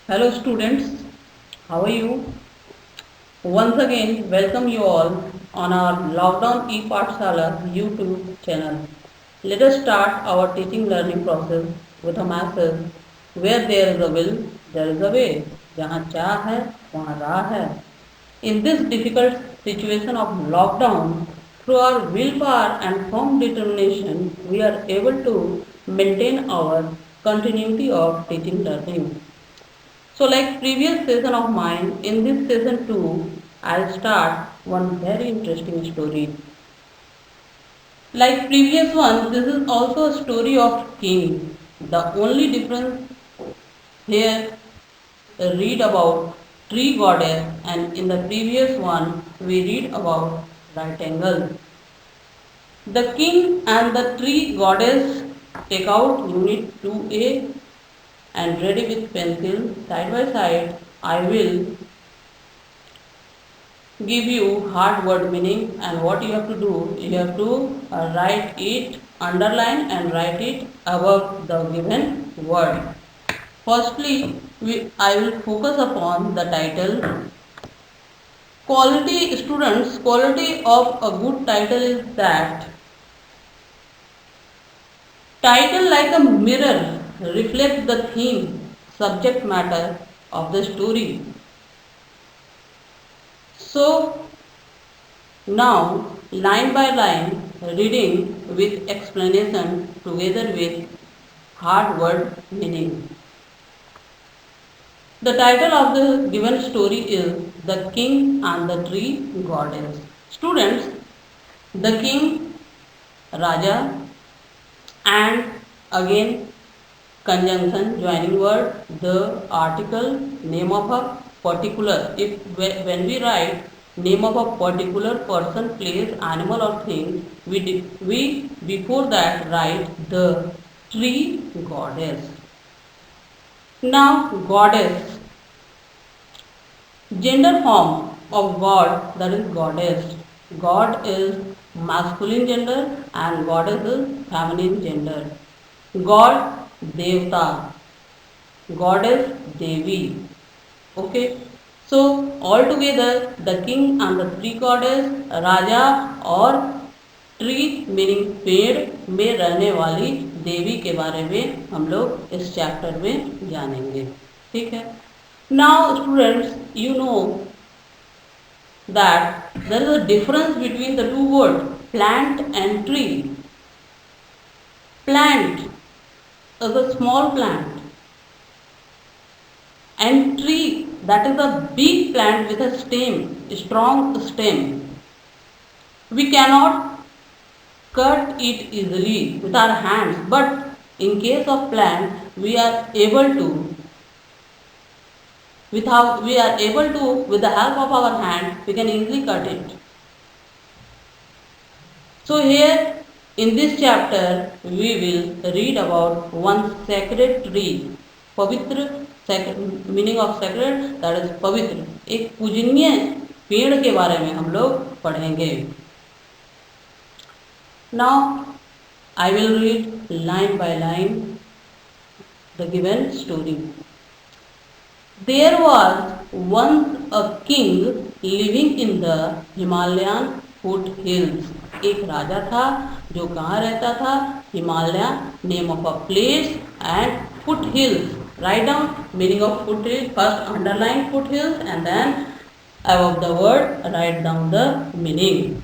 Hello students, how are you? Once again, welcome you all on our Lockdown e-Pathshala YouTube channel. Let us start our teaching learning process with a message where there is a will, there is a way. जहाँ चाह है, वहाँ राह है. In this difficult situation of lockdown, through our willpower and firm determination, we are able to maintain our continuity of teaching learning. So like previous session of mine, in this session too, I'll start one very interesting story. Like previous one, this is also a story of king. The only difference here read about tree goddess and in the previous one we read about right angle. The king and the tree goddess take out unit 2A and ready with pencil side by side. I will give you hard word meaning and what you have to do, you have to write it, underline and write it above the given word. Firstly, I will focus upon the title. Quality students, quality of a good title is that title like a mirror reflects the theme, subject matter of the story. So now, line by line, reading with explanation together with hard word meaning. The title of the given story is The King and the Tree Goddess. Students, the king, Raja, and again conjunction joining word, the article, name of a particular. If when we write name of a particular person, place, animal or thing, we before that write the tree goddess. Now goddess, gender form of god, that is goddess. God is masculine gender and goddess is feminine gender. God Devta, goddess Devi. Okay. So altogether the king and the three goddess राजा और tree meaning पेड़ में रहने वाली देवी के बारे में हम लोग इस चैप्टर में जानेंगे. ठीक है. Now students, you know that there is a difference between the two words plant and tree. Plant is a small plant and tree, that is a big plant with a stem, a strong stem. We cannot cut it easily with our hands, but in case of plant we are able to with the help of our hand we can easily cut it. So here in this chapter we will read about one sacred tree. पवित्र, meaning of sacred that is पवित्र, एक पूजनीय पेड़ के बारे में हम लोग पढ़ेंगे. Now I will read line by line the given story. There was once a king living in the Himalayan foothills. एक राजा था जो कहाँ रहता था? Himalaya, name of a place and foothills. Write down meaning of foothills. First underline foothills and then above the word write down the meaning.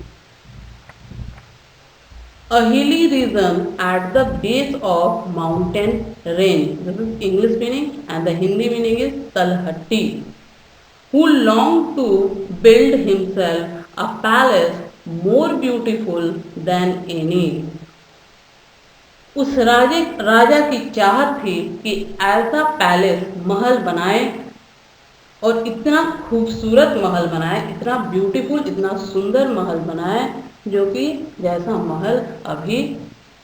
A hilly region at the base of mountain range. This is English meaning and the Hindi meaning is Talhatti. Who longed to build himself a palace more beautiful than any. उस राजा की चाहत थी कि ऐसा palace, महल बनाए और इतना खूबसूरत महल बनाए, इतना ब्यूटीफुल, इतना सुंदर महल बनाए जो कि जैसा महल अभी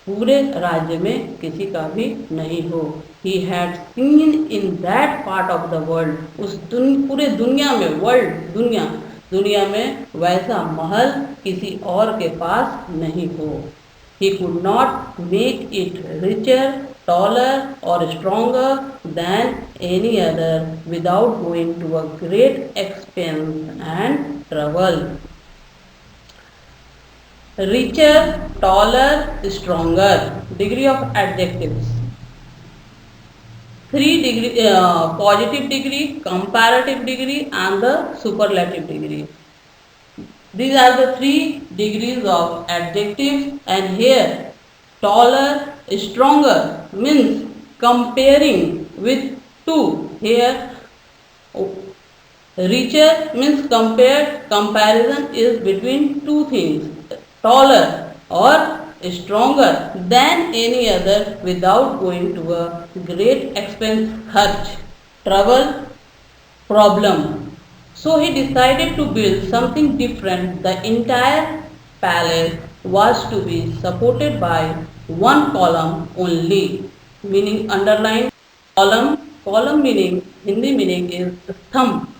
पूरे राज्य में किसी का भी नहीं हो. He had seen in that part of the world. उस पूरे दुनिया में, वर्ल्ड दुनिया में वैसा महल किसी और के पास नहीं हो. He could not make it richer taller or stronger than any other without going to a great expense and trouble. Richer, taller, stronger. Degree of adjectives. Three degree, positive degree, comparative degree and the superlative degree. These are the three degrees of adjectives, and here taller, stronger means comparing with two. Here richer means compared, comparison is between two things, taller or stronger than any other without going to a great expense, kharch, trouble, problem. So he decided to build something different. The entire palace was to be supported by one column only, meaning underlined column. Column meaning, Hindi meaning is thumb.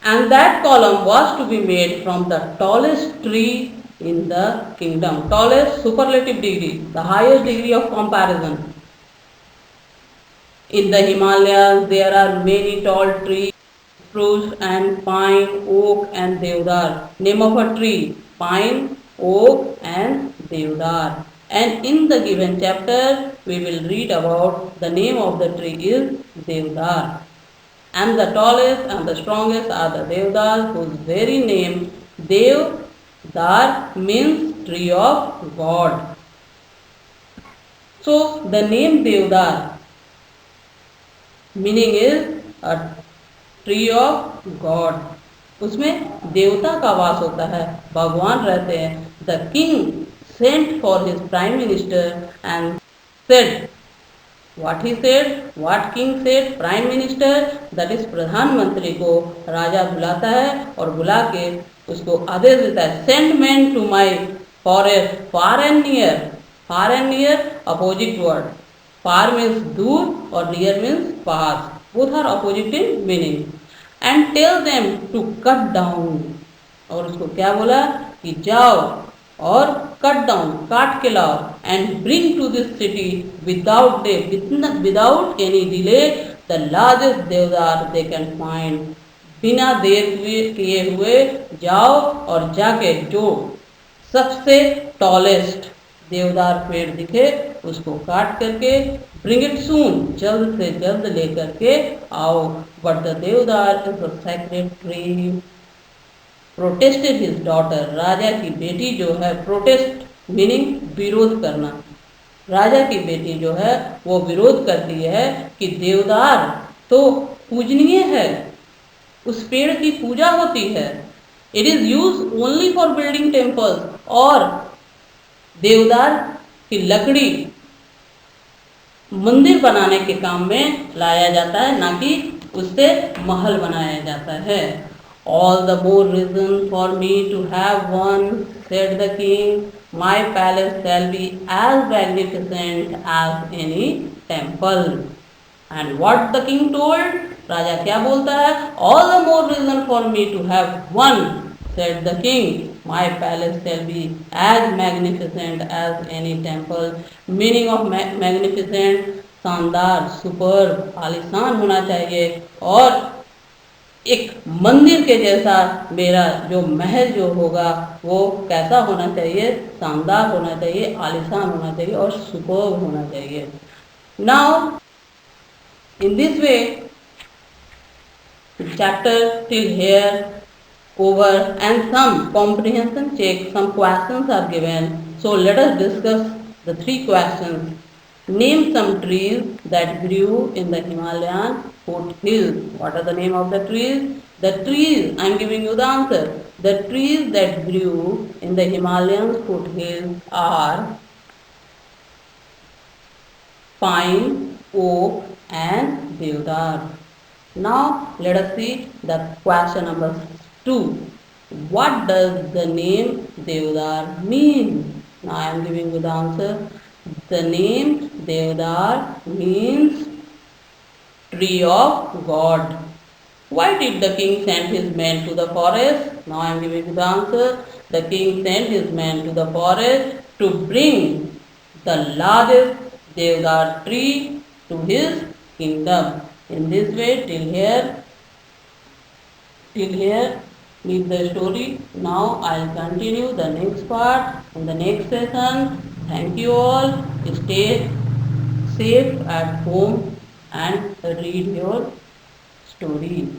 And that column was to be made from the tallest tree in the kingdom. Tallest superlative degree, the highest degree of comparison. In the Himalayas, there are many tall trees, spruce and pine, oak and deodar. Name of a tree, pine, oak and deodar. And in the given chapter, we will read about the name of the tree is deodar. And the tallest and the strongest are the Devdas, whose very name Devdar means tree of God. So the name Devdar meaning is a tree of God, उसमें देवता का वास होता है, भगवान रहते हैं. The king sent for his prime minister and said, what he said, what king said, prime minister that is प्रधानमंत्री को राजा बुलाता है और बुला के उसको आदेश देता है, send man to my forest, far and near. Far and near opposite word, far means दूर और नियर मीन्स पास, both are opposite in meaning. And tell them to cut down. और उसको क्या बोला कि जाओ और कट डाउन, काट के लाओ, and bring to this city without without any delay the largest देवदार दे कैन फाइंड. बिना देर किए हुए जाओ और जाके जो सबसे टॉलेस्ट देवदार पेड़ दिखे उसको काट करके ब्रिंग इट सून, जल्द से जल्द लेकर के आओ. But the deodar is a sacred tree protested his daughter. राजा की बेटी जो है, प्रोटेस्ट मीनिंग विरोध करना, राजा की बेटी जो है वो विरोध करती है कि देवदार तो पूजनीय है, उस पेड़ की पूजा होती है. It is use only for building temples, और देवदार की लकड़ी मंदिर बनाने के काम में लाया जाता है, ना कि उससे महल बनाया जाता है. All the more reason for me to have one, said the king, my palace shall be as magnificent as any temple. And what the king told, राजा क्या बोलता है, all the more reason for me to have one, said the king, my palace shall be as magnificent as any temple. Meaning of magnificent, शानदार, superb, आलीशान होना चाहिए, और एक मंदिर के जैसा मेरा जो महल जो होगा वो कैसा होना चाहिए, शानदार होना चाहिए, आलीशान होना चाहिए और सुपर्ब होना चाहिए. Now in this way chapter till here over, and some comprehension check, some questions are given. So let us discuss the three questions. Name some trees that grew in the Himalayan foothills. What are the name of the trees? The trees, I am giving you the answer. The trees that grew in the Himalayan foothills are pine, oak and deodar. Now let us see the question number 2. What does the name Devdar mean? Now I am giving you the answer. The name Devdar means tree of God. Why did the king send his men to the forest? Now I am giving you the answer. the king sent his men to the forest to bring the largest Devdar tree to his kingdom. In this way, till here with the story. Now I'll continue the next part in the next session. Thank you all. Stay safe at home and read your story.